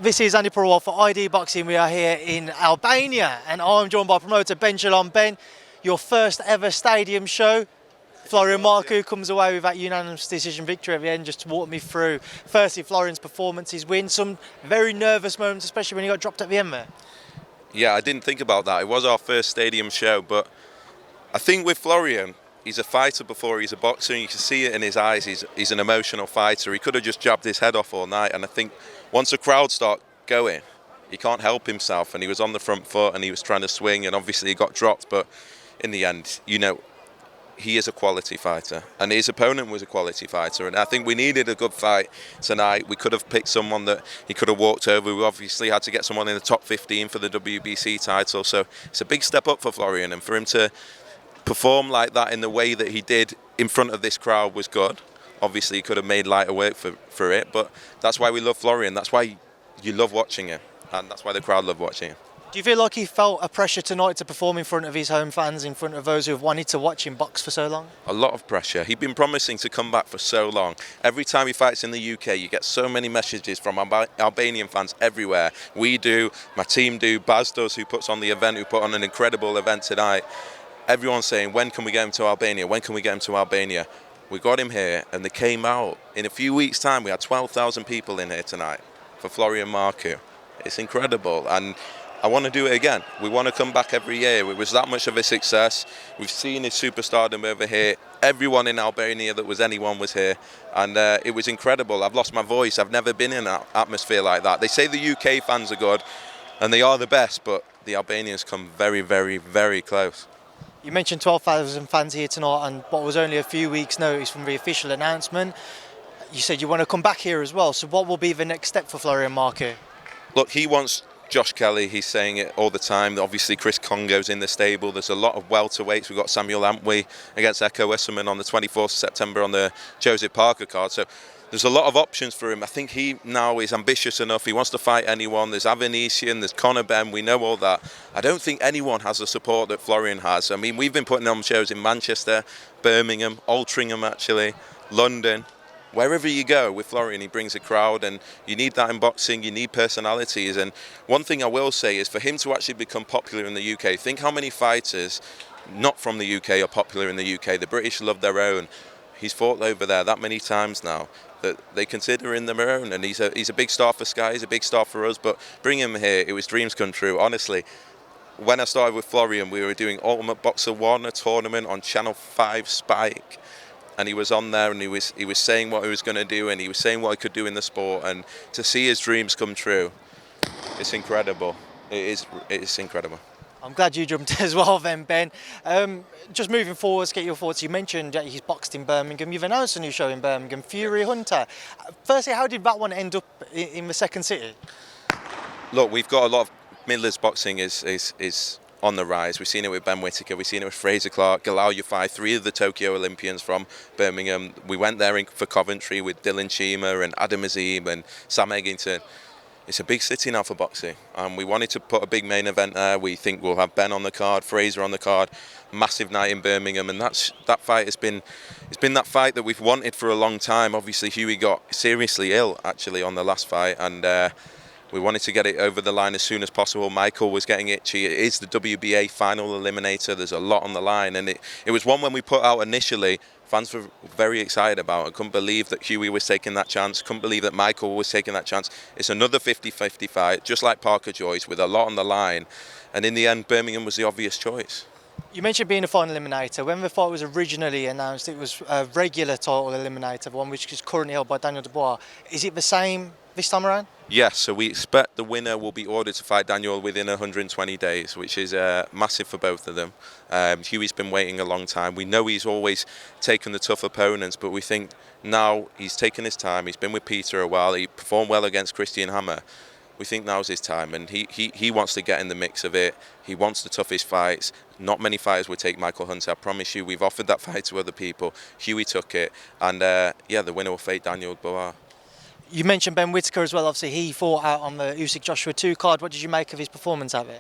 This is Andi Purewal for ID Boxing. We are here in Albania and I'm joined by promoter Ben Shalom. Ben, your first ever stadium show. Florian Marku comes away with that unanimous decision victory at the end. Just to walk me through, firstly, Florian's performance, his win, some very nervous moments, especially when he got dropped at the end there. Yeah, I didn't think about that. It was our first stadium show, but I think with Florian, he's a fighter before he's a boxer, and you can see it in his eyes. He's an emotional fighter. He could have just jabbed his head off all night, and I think once the crowd start going, he can't help himself, and he was on the front foot, and he was trying to swing, and obviously he got dropped, but in the end, you know, he is a quality fighter, and his opponent was a quality fighter, and I think we needed a good fight tonight. We could have picked someone that he could have walked over. We obviously had to get someone in the top 15 for the WBC title, so it's a big step up for Florian, and for him to perform like that in the way that he did in front of this crowd was good. Obviously he could have made lighter work for it, but that's why we love Florian. That's why you love watching him, and that's why the crowd love watching him. Do you feel like he felt a pressure tonight to perform in front of his home fans, in front of those who have wanted to watch him box for so long? A lot of pressure. He'd been promising to come back for so long. Every time he fights in the UK, you get so many messages from Albanian fans everywhere. We do, my team do, Baz does, who puts on the event, who put on an incredible event tonight. Everyone's saying, when can we get him to Albania? When can we get him to Albania? We got him here, and they came out. In a few weeks' time, we had 12,000 people in here tonight for Florian Marku. It's incredible, and I want to do it again. We want to come back every year. It was that much of a success. We've seen his superstardom over here. Everyone in Albania that was anyone was here, and it was incredible. I've lost my voice. I've never been in an atmosphere like that. They say the UK fans are good, and they are the best, but the Albanians come very, very, very close. You mentioned 12,000 fans here tonight, and what was only a few weeks' notice from the official announcement. You said you want to come back here as well, so what will be the next step for Florian Marku? Look, he wants Josh Kelly. He's saying it all the time. Obviously, Chris Congo's in the stable. There's a lot of welterweights. We've got Samuel Antwi against Eko Isserman on the 24th of September on the Joseph Parker card. So there's a lot of options for him. I think he now is ambitious enough. He wants to fight anyone. There's Avanesian, there's Conor Benn. We know all that. I don't think anyone has the support that Florian has. I mean, we've been putting on shows in Manchester, Birmingham, Altrincham actually, London. Wherever you go with Florian, he brings a crowd, and you need that in boxing. You need personalities. And one thing I will say is, for him to actually become popular in the UK, think how many fighters not from the UK are popular in the UK. The British love their own. He's fought over there that many times now that they consider him their own, and he's a big star for Sky, he's a big star for us, but bring him here, it was dreams come true. Honestly, when I started with Florian, we were doing Ultimate Boxer 1, a tournament on Channel 5 Spike, and he was on there, and he was saying what he was going to do, and he was saying what he could do in the sport, and to see his dreams come true, it's incredible. It is incredible. I'm glad you jumped as well then, Ben. Just moving forwards, get your thoughts. You mentioned that he's boxed in Birmingham. You've announced a new show in Birmingham, Fury Hunter. Firstly, how did that one end up in the second city? Look, we've got a lot of Midlands boxing is on the rise. We've seen it with Ben Whittaker, we've seen it with Fraser Clark, Galal Yafai, 3 of the Tokyo Olympians from Birmingham. We went there for Coventry with Dylan Chima and Adam Azim and Sam Eggington. It's a big city now for boxing, and we wanted to put a big main event there. We think we'll have Ben on the card, Fraser on the card, massive night in Birmingham, and that fight it's been that fight that we've wanted for a long time. Obviously, Hughie got seriously ill actually on the last fight, and we wanted to get it over the line as soon as possible. Michael was getting itchy. It is the WBA final eliminator. There's a lot on the line, and it was one when we put out initially. Fans were very excited about it. Couldn't believe that Hughie was taking that chance. Couldn't believe that Michael was taking that chance. It's another 50-50 fight, just like Parker Joyce, with a lot on the line. And in the end, Birmingham was the obvious choice. You mentioned being a final eliminator. When the fight was originally announced, it was a regular title eliminator, the one which is currently held by Daniel Dubois. Is it the same this time around? Yes, so we expect the winner will be ordered to fight Daniel within 120 days, which is massive for both of them. Hughie's been waiting a long time. We know he's always taken the tough opponents, but we think now he's taken his time. He's been with Peter a while. He performed well against Christian Hammer. We think now's his time, and he wants to get in the mix of it. He wants the toughest fights. Not many fighters would take Michael Hunter. I promise you, we've offered that fight to other people. Hughie took it, and yeah, the winner will fight Daniel Dubois. You mentioned Ben Whittaker as well. Obviously, he fought out on the Usyk-Joshua 2 card. What did you make of his performance out there?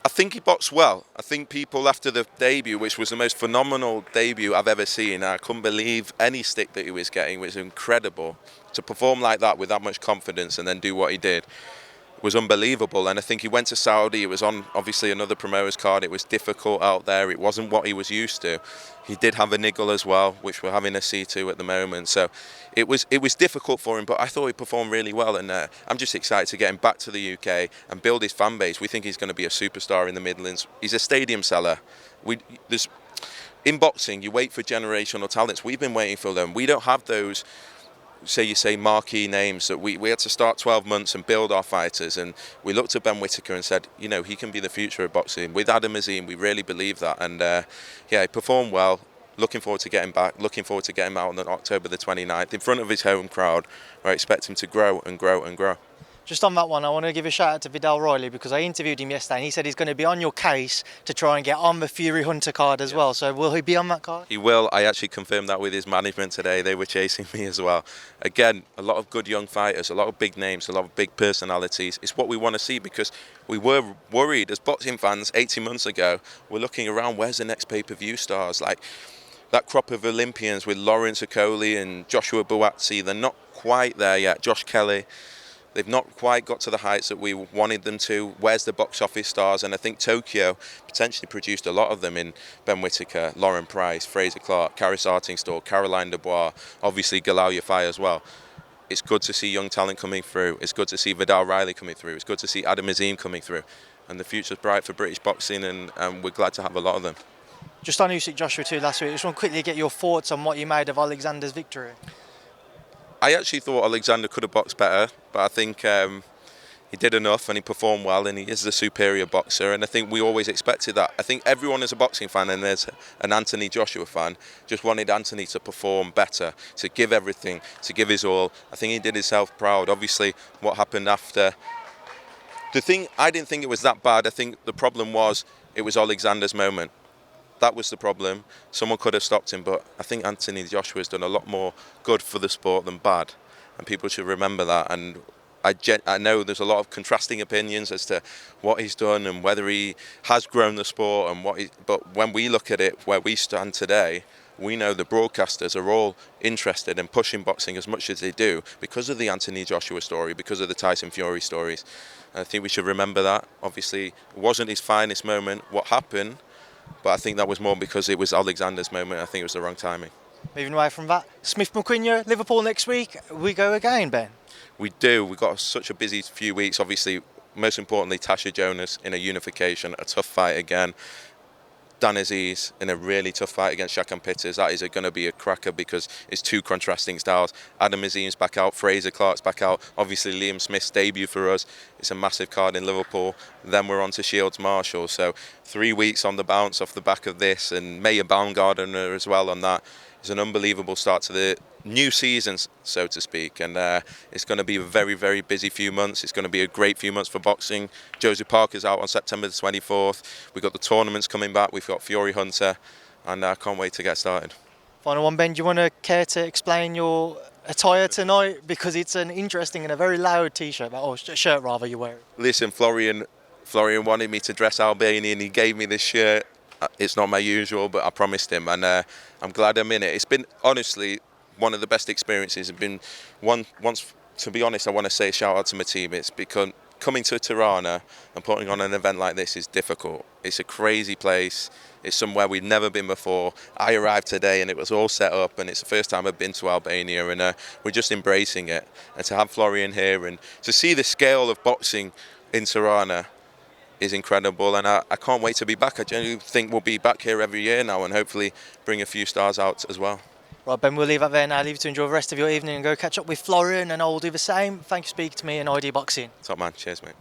think he boxed well. I think people after the debut, which was the most phenomenal debut I've ever seen, I couldn't believe any stick that he was getting. It was incredible. To perform like that with that much confidence and then do what he did was unbelievable. And I think he went to Saudi. It was on obviously another promoter's card. It was difficult out there. It wasn't what he was used to. He did have a niggle as well, which we're having a C2 at the moment. So it was difficult for him, but I thought he performed really well. And I'm just excited to get him back to the UK and build his fan base. We think he's going to be a superstar in the Midlands. He's a stadium seller. In boxing, you wait for generational talents. We've been waiting for them. We don't have those, you say marquee names that we had to start 12 months and build our fighters, and we looked at Ben Whittaker and said, you know, he can be the future of boxing. With Adam Azim, we really believe that, and yeah, he performed well. Looking forward to getting back, looking forward to getting him out on October the 29th in front of his home crowd, where I expect him to grow and grow and grow. Just on that one, I want to give a shout out to Viddal Riley, because I interviewed him yesterday and he said he's going to be on your case to try and get on the Fury Hunter card as well. So will he be on that card? He will. I actually confirmed that with his management today. They were chasing me as well. Again, a lot of good young fighters, a lot of big names, a lot of big personalities. It's what we want to see, because we were worried as boxing fans 18 months ago. We're looking around, where's the next pay-per-view stars? Like that crop of Olympians with Lawrence Okoli and Joshua Buatsi, they're not quite there yet. Josh Kelly. They've not quite got to the heights that we wanted them to. Where's the box office stars? And I think Tokyo potentially produced a lot of them in Ben Whittaker, Lauren Price, Fraser Clark, Karis Artingstall, Caroline Dubois, obviously Galal Yafai as well. It's good to see young talent coming through. It's good to see Viddal Riley coming through. It's good to see Adam Azim coming through. And the future's bright for British boxing, and we're glad to have a lot of them. Just on Usyk-Joshua too last week, I just want to quickly get your thoughts on what you made of Alexander's victory. I actually thought Alexander could have boxed better, but I think he did enough and he performed well, and he is the superior boxer, and I think we always expected that. I think everyone is a boxing fan, and there's an Anthony Joshua fan, just wanted Anthony to perform better, to give everything, to give his all. I think he did himself proud. Obviously, what happened after, I didn't think it was that bad. I think the problem was it was Alexander's moment. That was the problem. Someone could have stopped him, but I think Anthony Joshua has done a lot more good for the sport than bad, and people should remember that. And I know there's a lot of contrasting opinions as to what he's done and whether he has grown the sport and but when we look at it where we stand today, we know the broadcasters are all interested in pushing boxing as much as they do because of the Anthony Joshua story, because of the Tyson Fury stories. And I think we should remember that. Obviously, it wasn't his finest moment, what happened, but I think that was more because it was Alexander's moment. I think it was the wrong timing. Moving away from that, Smith-Mwakinyo, Liverpool next week. We go again, Ben. We do. We've got such a busy few weeks. Obviously, most importantly, Tasha Jonas in a unification, a tough fight again. Dan Aziz in a really tough fight against Shakan Pitters. That is going to be a cracker because it's two contrasting styles. Adam Azim's back out, Fraser Clark's back out. Obviously, Liam Smith's debut for us. It's a massive card in Liverpool. Then we're on to Shields Marshall. So 3 weeks on the bounce off the back of this, and Maya Baumgartner as well on that. It's an unbelievable start to the new season, so to speak, and it's going to be a very, very busy few months. It's going to be a great few months for boxing. Josie Parker's out on September the 24th. We've got the tournaments coming back. We've got Fury Hunter, and I can't wait to get started. Final one, Ben. Do you want to care to explain your attire tonight, because it's an interesting and a very loud T-shirt, or shirt rather, you're wearing? Listen, Florian wanted me to dress Albania, and he gave me this shirt. It's not my usual, but I promised him, and I'm glad I'm in it. It's been, honestly, one of the best experiences. It's been once, to be honest, I want to say a shout out to my team. It's because coming to Tirana and putting on an event like this is difficult. It's a crazy place. It's somewhere we've never been before. I arrived today and it was all set up, and it's the first time I've been to Albania, and we're just embracing it. And to have Florian here and to see the scale of boxing in Tirana is incredible, and I can't wait to be back. I genuinely think we'll be back here every year now, and hopefully bring a few stars out as well. Right, Ben, we'll leave that there now. Leave you to enjoy the rest of your evening and go catch up with Florian, and I'll do the same. Thanks for speaking to me in ID Boxing. Top man, cheers mate.